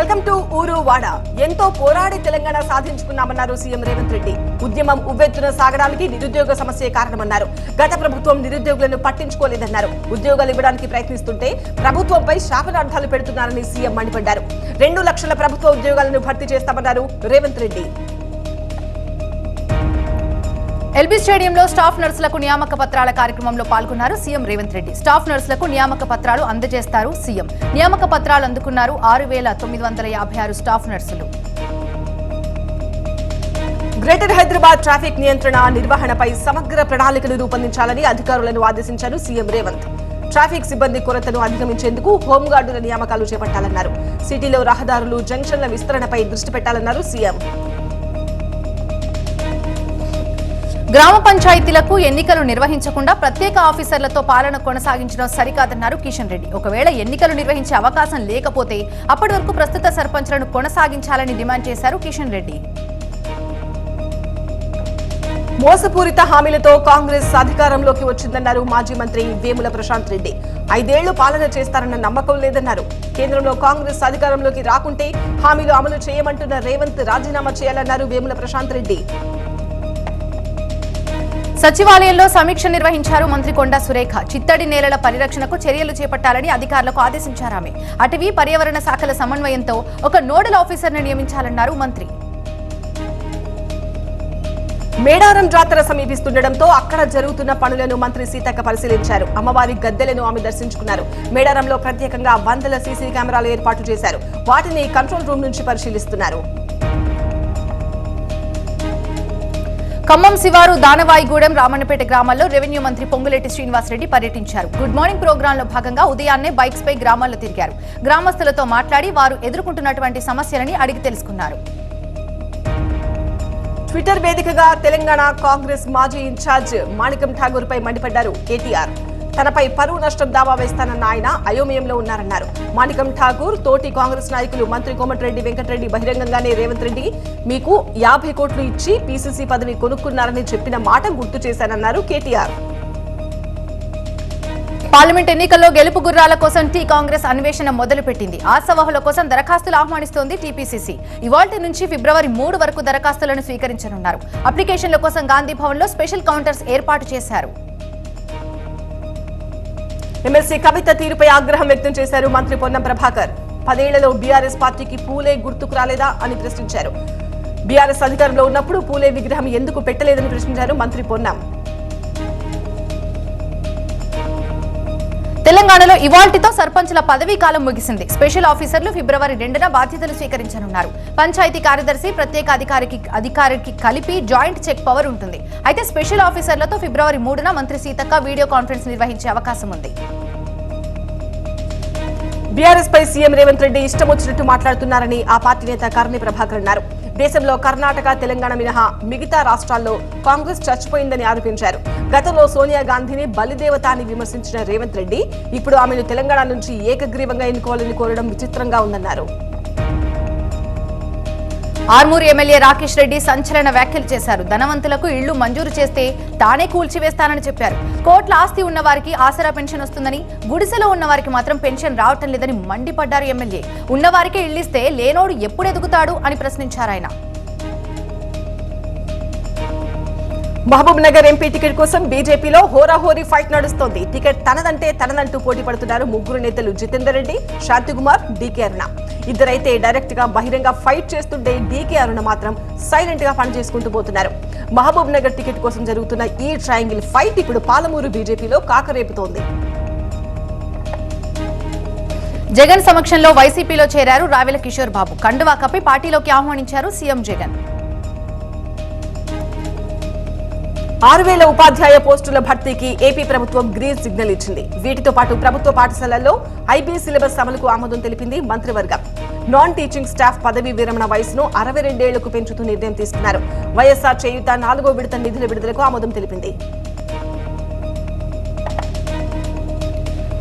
Welcome to ఊరు వాడ. ఎంతో పోరాడి తెలంగాణ సాధించుకున్నామన్నారు సీఎం రేవంత్ రెడ్డి. ఉద్యమం ఉవ్వెత్తున సాగడానికి నిరుద్యోగ సమస్యే కారణమన్నారు. గత ప్రభుత్వం నిరుద్యోగులను పట్టించుకోలేదన్నారు. ఉద్యోగాలు ఇవ్వడానికి ప్రయత్నిస్తుంటే ప్రభుత్వంపై శాపనార్థాలు పెడుతున్నారని సీఎం మండిపడ్డారు. 2 లక్షల ప్రభుత్వ ఉద్యోగాలను భర్తీ చేస్తామన్నారు రేవంత్ రెడ్డి. ఎల్బీ స్టేడియంలో స్టాఫ్ నర్సులకు నియామక పత్రాల కార్యక్రమంలో పాల్గొన్నారు సీఎం రేవంత్ రెడ్డి. స్టాఫ్ నర్సులకు నియామక పత్రాలు అందజేస్తారు సీఎం. నియామక పత్రాలు అందుకున్నారు 6,956 స్టాఫ్ నర్సులు. గ్రేటర్ హైదరాబాద్ ట్రాఫిక్ నియంత్రణ నిర్వహణపై సమగ్ర ప్రణాళికలు రూపొందించాలని అధికారులను ఆదేశించారు సీఎం రేవంత్. ట్రాఫిక్ సిబ్బంది కొరతను అధిగమించేందుకు హోంగార్డుల నియామకాలు చేపట్టాలన్నారు. సిటీలో రహదారులు, జంక్షన్ల విస్తరణపై దృష్టి పెట్టాలన్నారు సీఎం. గ్రామ పంచాయతీలకు ఎన్నికలు నిర్వహించకుండా ప్రత్యేక ఆఫీసర్లతో పాలన కొనసాగించడం సరికాదన్నారు కిషన్ రెడ్డి. ఒకవేళ ఎన్నికలు నిర్వహించే అవకాశం లేకపోతే అప్పటి వరకు ప్రస్తుత సర్పంచ్లను కొనసాగించాలని డిమాండ్ చేశారు కిషన్ రెడ్డి. మోసపూరిత హామీలతో కాంగ్రెస్ అధికారంలోకి వచ్చిందన్నారు మాజీ మంత్రి వేముల ప్రశాంత్ రెడ్డి. 5 ఏళ్లు పాలన చేస్తారన్న నమ్మకం లేదన్నారు. కేంద్రంలో కాంగ్రెస్ అధికారంలోకి రాకుంటే హామీలు అమలు చేయమంటున్న రేవంత్ రాజీనామా చేయాలన్నారు వేముల ప్రశాంత్ రెడ్డి. సచివాలయంలో సమీక్ష నిర్వహించారు మంత్రి కొండా సురేఖ. చిత్తడి నేలల పరిరక్షణకు చర్యలు చేపట్టాలని అధికారులకు ఆదేశించారు ఆమె. అటవీ, పర్యావరణ శాఖల సమన్వయంతో ఒక నోడల్ ఆఫీసర్ను నియమించాలన్నారు మంత్రి. మేడారం జాతర సమీపిస్తుండటంతో అక్కడ జరుగుతున్న పనులను మంత్రి సీతక్క పరిశీలించారు. అమ్మవారి గద్దెలను ఆమె దర్శించుకున్నారు. మేడారంలో ప్రత్యేకంగా 100 సీసీ కెమెరాలు ఏర్పాటు చేశారు. వాటిని కంట్రోల్ రూమ్ నుంచి పరిశీలిస్తున్నారు. ఖమ్మం శివారు దానవాయిగూడెం, రామన్నపేట గ్రామాల్లో రెవెన్యూ మంత్రి పొంగులేటి శ్రీనివాసరెడ్డి పర్యటించారు. గుడ్ మార్నింగ్ ప్రోగ్రాంలో భాగంగా ఉదయాన్నే బైక్స్ పై గ్రామాల్లో తిరిగారు. గ్రామస్తులతో మాట్లాడి వారు ఎదుర్కొంటున్నటువంటి సమస్యలని అడిగి తెలుసుకున్నారు. ట్విట్టర్ వేదికగా తెలంగాణ కాంగ్రెస్ మాజీ ఇన్ఛార్జ్ మాణికం ఠాగూర్ పై మండిపడ్డారు కేటీఆర్. తనపై పరువు నష్టం దావా వేస్తానన్న ఆయన అయోమయంలో ఉన్నారన్నారు. మాణికం ఠాగూర్ తోటి కాంగ్రెస్ నాయకులు మంత్రి కోమటిరెడ్డి వెంకటరెడ్డి బహిరంగంగానే రేవంత్ రెడ్డి మీకు 50 కోట్లు ఇచ్చి పీసీసీ పదవి కొనుక్కున్నారని చెప్పిన మాట గుర్తు చేశానన్నారు కేటీఆర్. పార్లమెంట్ ఎన్నికల్లో గెలుపు గుర్రాల కోసం కాంగ్రెస్ అన్వేషణ మొదలుపెట్టింది. ఆశావహుల కోసం దరఖాస్తులు ఆహ్వానిస్తోంది టీపీసీసీ. ఇవాల్టి నుంచి ఫిబ్రవరి 3 వరకు దరఖాస్తులను స్వీకరించనున్నారు. అప్లికేషన్ల కోసం గాంధీ భవన్ లో స్పెషల్ కౌంటర్స్ ఏర్పాటు చేశారు. ఎమ్మెల్సీ కవిత తీరుపై ఆగ్రహం వ్యక్తం చేశారు మంత్రి పొన్నం ప్రభాకర్. 10 ఏళ్లలో బీఆర్ఎస్ పార్టీకి పూలే గుర్తుకు రాలేదా అని ప్రశ్నించారు. బీఆర్ఎస్ అధికారంలో ఉన్నప్పుడు పూలే విగ్రహం ఎందుకు పెట్టలేదని ప్రశ్నించారు మంత్రి పొన్నం. తెలంగాణలో ఇవాల్టితో సర్పంచుల పదవీ కాలం ముగిసింది. స్పెషల్ ఆఫీసర్లు ఫిబ్రవరి 2న బాధ్యతలు స్వీకరించనున్నారు. పంచాయతీ కార్యదర్శి, ప్రత్యేక అధికారికి కలిపి జాయింట్ చెక్ పవర్ ఉంటుంది. అయితే స్పెషల్ ఆఫీసర్లతో ఫిబ్రవరి 3న మంత్రి సీతక్క వీడియో కాన్ఫరెన్స్ నిర్వహించే అవకాశం ఉంది. బీఆర్ఎస్ పై సీఎం రేవంత్ రెడ్డి ఇష్టం వచ్చినట్టు మాట్లాడుతున్నారని ఆ పార్టీ నేత కర్ణి ప్రభాకర్ అన్నారు. దేశంలో కర్ణాటక, తెలంగాణ మినహా మిగతా రాష్ట్రాల్లో కాంగ్రెస్ చచ్చిపోయిందని ఆరోపించారు. గతంలో సోనియా గాంధీని బలిదేవత అని విమర్శించిన రేవంత్ రెడ్డి ఇప్పుడు ఆమెను తెలంగాణ నుంచి ఏకగ్రీవంగా ఎన్నుకోవాలని కోరడం విచిత్రంగా ఉందన్నారు. ఆర్మూరు ఎమ్మెల్యే రాకేష్ రెడ్డి సంచలన వ్యాఖ్యలు చేశారు. ధనవంతులకు ఇళ్లు మంజూరు చేస్తే తానే కూల్చివేస్తానని చెప్పారు. కోట్ల ఆస్తి ఉన్న వారికి ఆసరా పెన్షన్ వస్తుందని, గుడిసెలో ఉన్న వారికి మాత్రం పెన్షన్ రావటం లేదని మండిపడ్డారు ఎమ్మెల్యే. ఉన్నవారికే ఇళ్లిస్తే లేనోడు ఎప్పుడు ఎదుగుతాడు అని ప్రశ్నించారు ఆయన. మహబూబ్ నగర్ ఎంపీ టికెట్ కోసం బీజేపీలో హోరాహోరీ ఫైట్ నడుస్తోంది. టికెట్ తనదంటే తనదంటూ పోటీ పడుతున్నారు 3 నేతలు జితేందర్ రెడ్డి, శాంతికుమార్, డీకే అరుణ. ఇద్దరైతే డైరెక్ట్ గా బహిరంగ ఫైట్ చేస్తుంటే డీకే అరుణ మాత్రం సైలెంట్ గా పనిచేసుకుంటూ పోతున్నారు. మహబూబ్ నగర్ టికెట్ కోసం జరుగుతున్న ఈ ట్రయాంగిల్ ఫైట్ ఇప్పుడు పాలమూరు బీజేపీలో కాకరేపుతోంది. జగన్ సమక్షంలో వైసీపీలో చేరారు రావెల కిషోర్ బాబు. కండువా కప్పి పార్టీలోకి ఆహ్వానించారు సీఎం జగన్. 6,000 ఉపాధ్యాయ పోస్టుల భర్తీకి ఏపీ ప్రభుత్వం గ్రీన్ సిగ్నల్ ఇచ్చింది. వీటితో పాటు ప్రభుత్వ పాఠశాలల్లో ఐబీ సిలబస్ అమలుకు ఆమోదం తెలిపింది మంత్రివర్గం. నాన్ టీచింగ్ స్టాఫ్ పదవీ విరమణ వయసును 62 ఏళ్లకు పెంచుతూ నిర్ణయం తీసుకున్నారు. వైఎస్ఆర్ చేయూత 4వ విడత నిధుల విడుదలకు ఆమోదం తెలిపింది.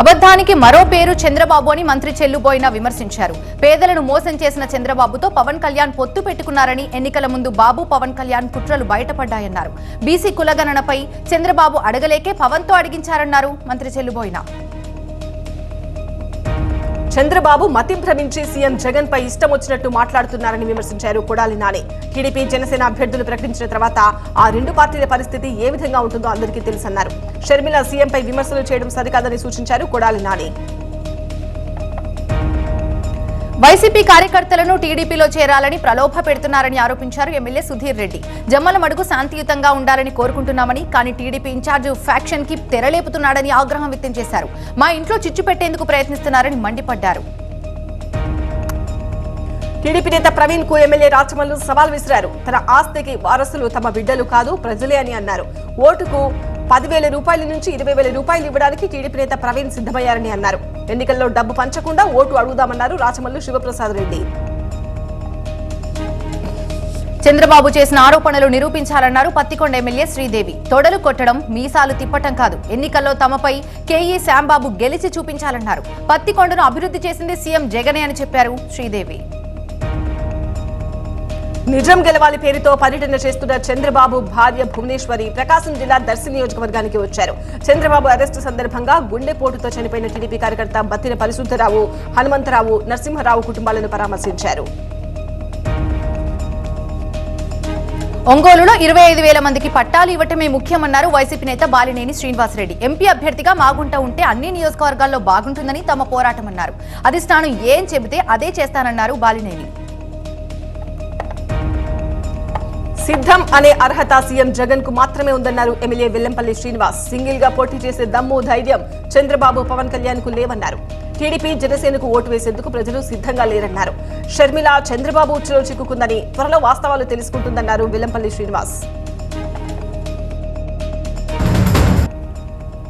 అబద్ధానికి మరో పేరు చంద్రబాబు అని మంత్రి చెల్లుబోయిన విమర్శించారు. పేదలను మోసం చేసిన చంద్రబాబుతో పవన్ కళ్యాణ్ పొత్తు పెట్టుకున్నారని, ఎన్నికల ముందు బాబు పవన్ కళ్యాణ్ కుట్రలు బయటపడ్డాయన్నారు. బీసీ కులగణనపై చంద్రబాబు అడగలేకే పవన్ తో అడిగించారన్నారు మంత్రి చెల్లుబోయిన. చంద్రబాబు మతి భ్రమించి సీఎం జగన్ పై ఇష్టం వచ్చినట్టు మాట్లాడుతున్నారని విమర్శించారు కొడాలి నాని. టీడీపీ జనసేన అభ్యర్థులు ప్రకటించిన తర్వాత ఆ రెండు పార్టీల పరిస్థితి ఏ విధంగా ఉంటుందో అందరికీ తెలుసన్నారు. షర్మిల సీఎంపై విమర్శలు చేయడం సరికాదని సూచించారు కొడాలి నాని. వైసీపీ కార్యకర్తలను టీడీపీలో చేరాలని ప్రలోభ పెడుతున్నారని ఆరోపించారు ఎమ్మెల్యే సుధీర్ రెడ్డి. జమ్మలమడుగు శాంతియుతంగా ఉండాలని కోరుకుంటున్నామని, కానీ టీడీపీ ఇన్ఛార్జ్ ఫ్యాక్షన్ కి తెరలేపుతున్నాడని ఆగ్రహం వ్యక్తం చేశారు. మా ఇంట్లో చిచ్చు పెట్టేందుకు ప్రయత్నిస్తున్నారని మండిపడ్డారు. టీడీపీ నేత ప్రవీణ్ కు ఎమ్మెల్యే రాచమల్లు సవాల్ విసిరారు. తన ఆస్తికి వారసులు తమ బిడ్డలు కాదు ప్రజలే అని అన్నారు. ఓటుకు 10,000 రూపాయల నుంచి 20,000 రూపాయలు ఇవ్వడానికి టీడీపీ నేత ప్రవీణ్ సిద్ధమయ్యారని అన్నారు. ఎన్నికల్లో డబ్బు పంచకుండా ఓటు అడుగుదామన్నారు రాచమల్లు శివప్రసాద్ రెడ్డి. చంద్రబాబు చేసిన ఆరోపణలు నిరూపించాలన్నారు పత్తికొండ ఎమ్మెల్యే శ్రీదేవి. తొడలు కొట్టడం, మీసాలు తిప్పటం కాదు, ఎన్నికల్లో తమపై కేఈ శ్యాంబాబు గెలిచి చూపించాలన్నారు. పత్తికొండను అభివృద్ధి చేసింది సీఎం జగనే అని చెప్పారు శ్రీదేవి. నిజం గెలవాలి పేరుతో పర్యటన చేస్తున్న చంద్రబాబు భార్య భువనేశ్వరి ప్రకాశం జిల్లా దర్శి నియోజకవర్గానికి వచ్చారు. చంద్రబాబు అరెస్టు సందర్భంగా గుండెపోటుతో చనిపోయిన టీడీపీ కార్యకర్త బత్తిన పరిశుద్ధరావు, హనుమంతరావు, నరసింహరావు కుటుంబాలను పరామర్శించారు. ఒంగోలులో 25,000 మందికి పట్టాలు ఇవ్వటమే ముఖ్యమన్నారు వైసీపీ నేత బాలినేని శ్రీనివాసరెడ్డి. ఎంపీ అభ్యర్థిగా మాగుంట ఉంటే అన్ని నియోజకవర్గాల్లో బాగుంటుందని తమ పోరాటమన్నారు. అధిష్టానం ఏం చెబితే అదే చేస్తానన్నారు బాలినేని. సిద్ధం అనే అర్హత సీఎం జగన్ కు మాత్రమే ఉందన్నారు ఎమ్మెల్యే వెల్లంపల్లి శ్రీనివాస్. సింగిల్ గా పోటీ చేసే దమ్ము, ధైర్యం చంద్రబాబు, పవన్ కళ్యాణ్ కు లేవన్నారు. టీడీపీ జనసేనకు ఓటు వేసేందుకు ప్రజలు సిద్ధంగా లేరన్నారు. షర్మిల చంద్రబాబు ఉచ్చులో చిక్కుకుందని, త్వరలో వాస్తవాలు తెలుసుకుంటుందన్నారు వెల్లంపల్లి శ్రీనివాస్.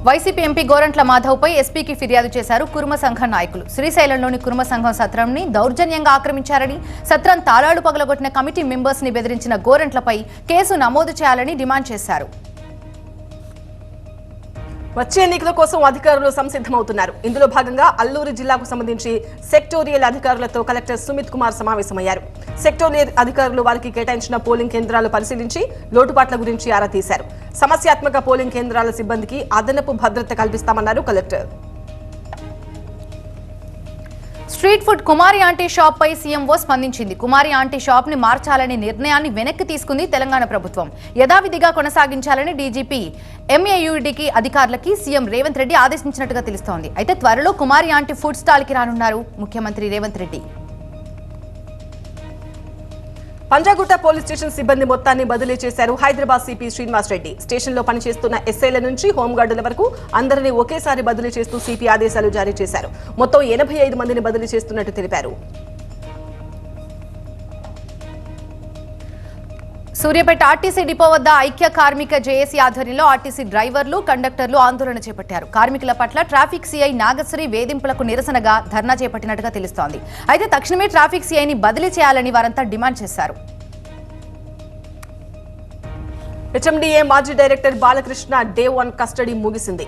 వైసీపీ ఎంపీ గోరంట్ల మాధవ్పై ఎస్పీకి ఫిర్యాదు చేశారు కుర్మ సంఘం నాయకులు. శ్రీశైలంలోని కుర్మ సంఘం సత్రంని దౌర్జన్యంగా ఆక్రమించారని, సత్రం తాళాలు పగలగొట్టిన కమిటీ మెంబర్స్ ని బెదిరించిన గోరంట్లపై కేసు నమోదు చేయాలని డిమాండ్ చేశారు. వచ్చే ఎన్నికల కోసం అధికారులు సంసిద్ధమవుతున్నారు. ఇందులో భాగంగా అల్లూరు జిల్లాకు సంబంధించి సెక్టోరియల్ అధికారులతో కలెక్టర్ సుమిత్ కుమార్ సమావేశమయ్యారు. సెక్టోరియల్ అధికారులు వారికి కేటాయించిన పోలింగ్ కేంద్రాలు పరిశీలించి లోటుపాట్ల గురించి ఆరా తీశారు. సమస్యాత్మక పోలింగ్ కేంద్రాల సిబ్బందికి అదనపు భద్రత కల్పిస్తామన్నారు కలెక్టర్. స్ట్రీట్ ఫుడ్ కుమారి ఆంటీ షాప్ పై సీఎంఓ స్పందించింది. కుమారి ఆంటీ షాప్ ని మార్చాలనే నిర్ణయాన్ని వెనక్కి తీసుకుంది తెలంగాణ ప్రభుత్వం. యథావిధిగా కొనసాగించాలని డీజీపీ ఎంఏయుడికి అధికారులకి సీఎం రేవంత్ రెడ్డి ఆదేశించినట్టుగా తెలుస్తోంది. అయితే త్వరలో కుమారి ఆంటీ ఫుడ్ స్టాల్ కి రానున్నారు ముఖ్యమంత్రి రేవంత్ రెడ్డి. పంజాగుట్ట పోలీస్ స్టేషన్ సిబ్బంది మొత్తాన్ని బదిలీ చేశారు హైదరాబాద్ సిపి శ్రీనివాస్ రెడ్డి. స్టేషన్లో పనిచేస్తున్న ఎస్ఐల నుంచి హోంగార్డుల వరకు అందరినీ ఒకేసారి బదిలీ చేస్తూ సిపి ఆదేశాలు జారీ చేశారు. మొత్తం 85 మందిని బదిలీ చేస్తున్నట్టు తెలిపారు. సూర్యాపేట ఆర్టీసీ డిపో వద్ద ఐక్య కార్మిక జేఏసీ ఆధ్వర్యంలో ఆర్టీసీ డ్రైవర్లు, కండక్టర్లు ఆందోళన చేపట్టారు. కార్మికుల పట్ల ట్రాఫిక్ సీఐ నాగశ్రీ వేధింపులకు నిరసనగా ధర్నా చేపట్టినట్టుగా తెలుస్తోంది. అయితే తక్షణమే ట్రాఫిక్ సీఐని బదిలీ చేయాలని వారంతా డిమాండ్ చేశారు. హెచ్ఎండిఏ మాజీ డైరెక్టర్ బాలకృష్ణ డే 1 కస్టడీ ముగిసింది.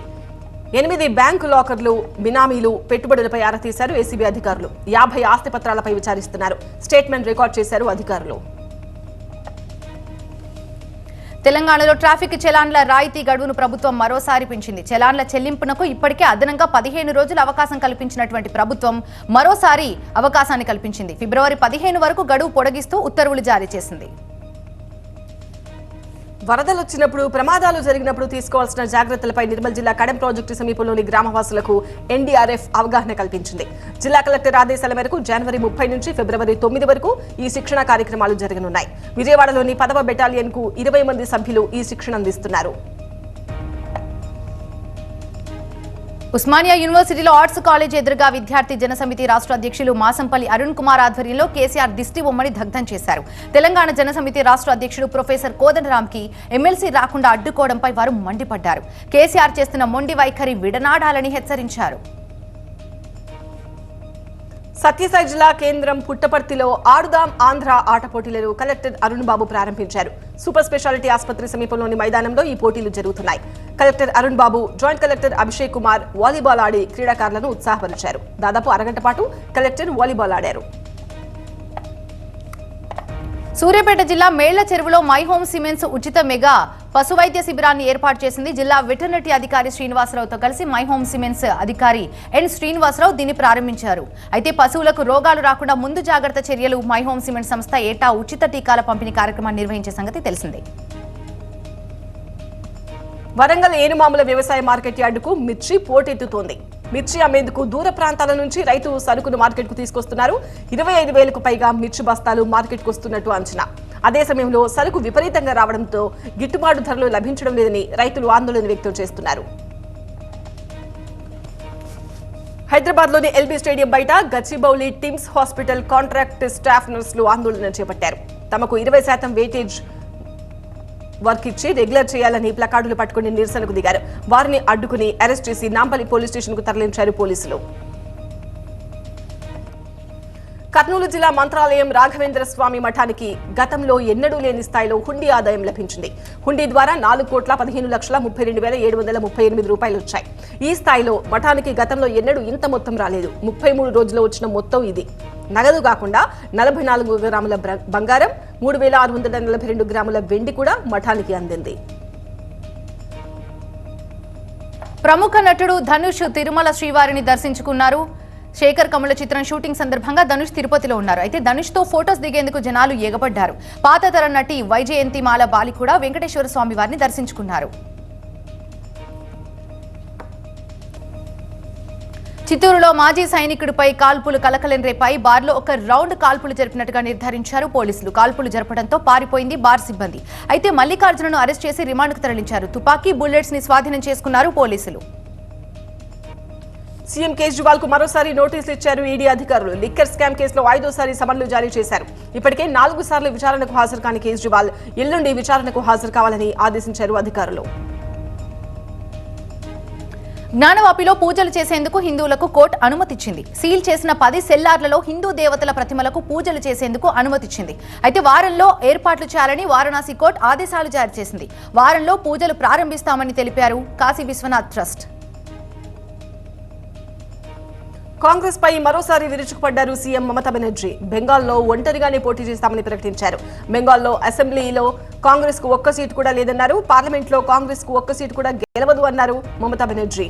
8 బ్యాంకు లాకర్లు, బినామీలు, పెట్టుబడులపై ఆరా తీశారు ఏసీబీ అధికారులు. 50 ఆస్తి పత్రాలపై విచారిస్తున్నారు. స్టేట్మెంట్ రికార్డ్ చేశారు అధికారులు. తెలంగాణలో ట్రాఫిక్ చలాన్ల రాయితీ గడువును ప్రభుత్వం మరోసారి పెంచింది. చలాన్ల చెల్లింపునకు ఇప్పటికే అదనంగా 15 రోజుల అవకాశం కల్పించినటువంటి ప్రభుత్వం మరోసారి అవకాశాన్ని కల్పించింది. ఫిబ్రవరి 15 వరకు గడువు పొడిగిస్తూ ఉత్తర్వులు జారీ చేసింది. వరదలు వచ్చినప్పుడు, ప్రమాదాలు జరిగినప్పుడు తీసుకోవాల్సిన జాగ్రత్తలపై నిర్మల్ జిల్లా కడెం ప్రాజెక్టు సమీపంలోని గ్రామవాసులకు ఎన్డీఆర్ఎఫ్ అవగాహన కల్పించింది. జిల్లా కలెక్టర్ ఆదేశాల మేరకు జనవరి 30 నుంచి ఫిబ్రవరి 9 వరకు ఈ శిక్షణ కార్యక్రమాలు జరగనున్నాయి. విజయవాడలోని 10వ బెటాలియన్ కు 20 మంది సభ్యులు ఈ శిక్షణ అందిస్తున్నారు. ఉస్మానియా యూనివర్సిటీలో ఆర్ట్స్ కాలేజ్ ఎదురుగా విద్యార్థి జనసమితి రాష్ట్ర అధ్యక్షులు మాసంపల్లి అరుణ్ కుమార్ ఆధ్వర్యంలో కేసీఆర్ దిష్టి బొమ్మని దగ్ధం చేశారు. తెలంగాణ జనసమితి రాష్ట్ర అధ్యక్షుడు ప్రొఫెసర్ కోదండరాంకి ఎమ్మెల్సీ రాకుండా అడ్డుకోవడంపై వారు మండిపడ్డారు. కేసీఆర్ చేస్తున్న మొండి వైఖరి విడనాడాలని హెచ్చరించారు. సత్యసాయి జిల్లా కేంద్రం పుట్టపర్తిలో ఆడుదాం ఆంధ్ర ఆట పోటీలను కలెక్టర్ అరుణ్ బాబు ప్రారంభించారు. సూపర్ స్పెషాలిటీ ఆసుపత్రి సమీపంలోని మైదానంలో ఈ పోటీలు జరుగుతున్నాయి. Collector Arun Babu, joint collector Abhishek Kumar volleyball ఆడి క్రీడాకారులను సూర్యాపేట జిల్లా మేళ్ల చెరువులో మై హోమ్ సిమెంట్స్ ఉచిత మెగా పశు వైద్య శిబిరాన్ని ఏర్పాటు చేసింది. జిల్లా వెటర్నరీ అధికారి శ్రీనివాసరావుతో కలిసి మై హోమ్ సిమెంట్స్ అధికారి ఎన్ శ్రీనివాసరావు దీన్ని ప్రారంభించారు. అయితే పశువులకు రోగాలు రాకుండా ముందు జాగ్రత్త చర్యలు మై హోమ్ సిమెంట్ సంస్థ ఏటా ఉచిత టీకాల పంపిణీ కార్యక్రమాన్ని నిర్వహించే సంగతి తెలిసిందే. వరంగల్ ఏనుమాముల వ్యవసాయ మార్కెట్ యార్డుకు మిర్చి పోటెత్తుతోంది. మిర్చి అమ్మేందుకు దూర ప్రాంతాల నుంచి రైతు సరుకును మార్కెట్కు తీసుకొస్తున్నారు. 25,000కు పైగా మిర్చి బస్తాలు మార్కెట్కు వస్తున్నట్టు అంచనా. అదే సమయంలో సరుకు విపరీతంగా రావడంతో గిట్టుబాటు ధరలు లభించడం లేదని రైతులు ఆందోళన వ్యక్తం చేస్తున్నారు. హైదరాబాద్లోని ఎల్బీ స్టేడియం బయట Gachibowli TIMS hospital contract staff నర్సులు ఆందోళన చేపట్టారు. తమకు 20% వెయిటేజ్ వర్క్ ఇచ్చి రెగ్యులర్ చేయాలని ప్లకార్డులు పట్టుకుని నిరసనకు దిగారు. వారిని అడ్డుకుని అరెస్ట్ చేసి నాంపల్లి పోలీస్ స్టేషన్ కు తరలించారు పోలీసులు. కర్నూలు జిల్లా మంత్రాలయం రాఘవేంద్ర స్వామి మఠానికి గతంలో ఎన్నడూ లేని స్థాయిలో హుండీ ఆదాయం లభించింది. హుండీ ద్వారా 4,15,15,738 రూపాయలు వచ్చాయి. ఈ స్థాయిలో మఠానికి గతంలో ఎన్నడూ ఇంత మొత్తం రాలేదు. 33 రోజుల్లో వచ్చిన మొత్తం ఇది. నగదు కాకుండా 44 గ్రాముల బంగారం, 3,642 గ్రాముల వెండి కూడా మఠానికి అందింది. ప్రముఖ నటుడు ధనుష్ తిరుమల శ్రీవారిని దర్శించుకున్నారు. శేఖర్ కమల చిత్రం షూటింగ్ సందర్భంగా ధనుష్ తిరుపతిలో ఉన్నారు. అయితే ధనుష్ తో ఫోటోస్ దిగేందుకు జనాలు ఎగబడ్డారు. పాత తర నటి వైజయంతిమాల బాలి కూడా వెంకటేశ్వర స్వామి వారిని దర్శించుకున్నారు. చిత్తూరులో మాజీ సైనికుడిపై కాల్పులు కలకలం రేపాయి. బార్లో ఒక రౌండ్ కాల్పులు జరిపినట్టుగా నిర్ధారించారు పోలీసులు. కాల్పులు జరపడంతో పారిపోయింది బార్ సిబ్బంది. అయితే మల్లికార్జునను అరెస్ట్ చేసి రిమాండ్కు తరలించారు. తుపాకీ బుల్లెట్స్ ని స్వాధీనం చేసుకున్నారు పోలీసులు. సీఎం కేజ్రీవాల్ కు మరోసారి నోటీసులు ఇచ్చారు ఈడీ అధికారులు. లిక్కర్ స్కామ్ కేసులో 5వ సమన్లు జారీ చేశారు. ఇప్పటికే 4 సార్లు విచారణకు హాజరు కాని కేజ్రీవాల్ ఎల్లుండి విచారణకు హాజరు కావాలని ఆదేశించారు అధికారులు. జ్ఞానవాపిలో పూజలు చేసేందుకు హిందువులకు కోర్టు అనుమతిచ్చింది. సీల్ చేసిన 10 సెల్లార్లలో హిందూ దేవతల ప్రతిమలకు పూజలు చేసేందుకు అనుమతిచ్చింది. అయితే వారంలో ఏర్పాట్లు చేయాలని వారణాసి కోర్టు ఆదేశాలు జారీ చేసింది. వారంలో పూజలు ప్రారంభిస్తామని తెలిపారు కాశీ విశ్వనాథ్ ట్రస్ట్. కాంగ్రెస్ పై మరోసారి విరుచుకుపడ్డారు సీఎం మమతా బెనర్జీ. బెంగాల్లో ఒంటరిగానే పోటీ చేస్తామని ప్రకటించారు. బెంగాల్లో అసెంబ్లీలో కాంగ్రెస్ కు ఒక్క సీటు కూడా లేదన్నారు. పార్లమెంట్లో కాంగ్రెస్ కు ఒక్క సీటు కూడా గెలవదు అన్నారు మమతా బెనర్జీ.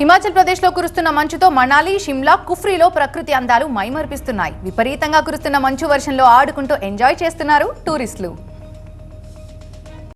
హిమాచల్ ప్రదేశ్ లో కురుస్తున్న మంచుతో మనాలి, షిమ్లా, కుఫ్రీలో ప్రకృతి అందాలు మైమర్పిస్తున్నాయి. విపరీతంగా కురుస్తున్న మంచు వర్షంలో ఆడుకుంటూ ఎంజాయ్ చేస్తున్నారు టూరిస్టులు.